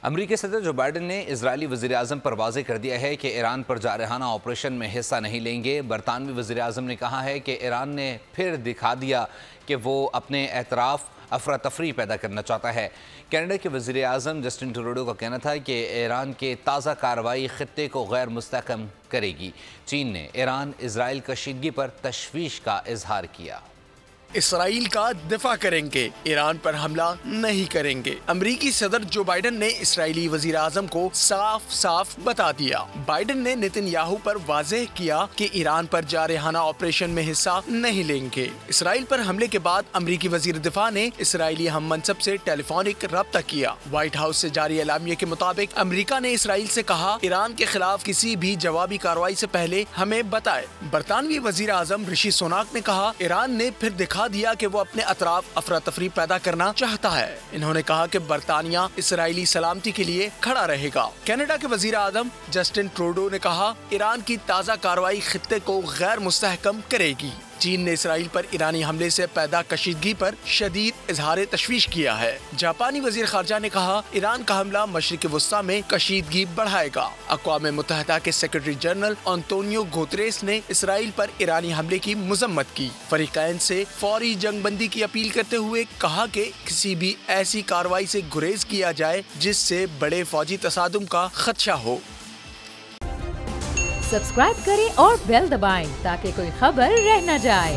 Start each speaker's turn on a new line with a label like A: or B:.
A: अमरीकी सदर जो बाइडन ने इजरायली वज़ीर-ए-आज़म पर वाज़ेह कर दिया है कि ईरान पर जारहाना ऑपरेशन में हिस्सा नहीं लेंगे। बरतानवी वज़ीर-ए-आज़म ने कहा है कि ईरान ने फिर दिखा दिया कि वो अपने एतराफ़ अफरा तफरी पैदा करना चाहता है। कनाडा के वज़ीर-ए-आज़म जस्टिन ट्रूडो का कहना था कि ईरान के ताज़ा कार्रवाई ख़ित्ते को गैर मुस्तहकम करेगी। चीन ने ईरान इजराइल कशीदगी पर तशवीश का इजहार किया।
B: इसराइल का दिफा करेंगे, ईरान पर हमला नहीं करेंगे। अमरीकी सदर जो बाइडन ने इसराइली वजीर आजम को साफ साफ बता दिया। बाइडन ने नेतन्याहू पर वाज़ेह किया कि ईरान पर जारहाना ऑपरेशन में हिस्सा नहीं लेंगे। इसराइल पर हमले के बाद अमरीकी वजीर दिफा ने इसराइली हम मनसब से टेलीफोनिक रब्ता किया। व्हाइट हाउस से जारी एलामिया के मुताबिक अमरीका ने इसराइल से कहा, ईरान के खिलाफ किसी भी जवाबी कार्रवाई से पहले हमें बताए। बरतानवी वजीर आजम ऋषि सुनाक ने कहा, ईरान ने फिर दिखा दिया कि वो अपने अतराफ अफरा तफरी पैदा करना चाहता है। इन्होंने कहा कि बरतानिया इसराइली सलामती के लिए खड़ा रहेगा। कनाडा के वजीर आजम जस्टिन ट्रूडो ने कहा, ईरान की ताज़ा कार्रवाई खित्ते को गैर मुस्तहकम करेगी। चीन ने इसराइल पर ईरानी हमले से पैदा कशीदगी पर शदीद इजहार तशवीश किया है। जापानी वजीर खारजा ने कहा, ईरान का हमला मशरिक़ वस्ता में कशीदगी बढ़ाएगा। अक़वाम मुत्तहिदा के सेक्रेटरी जनरल एंटोनियो गुतेरेस ने इसराइल पर ईरानी हमले की मज़म्मत की। फरीक़ैन से फौरी जंगबंदी की अपील करते हुए कहा कि किसी भी ऐसी कार्रवाई से गुरेज किया जाए जिससे बड़े फौजी तसादुम का खदशा हो।
C: सब्सक्राइब करें और बेल दबाएं ताकि कोई खबर रह न जाए।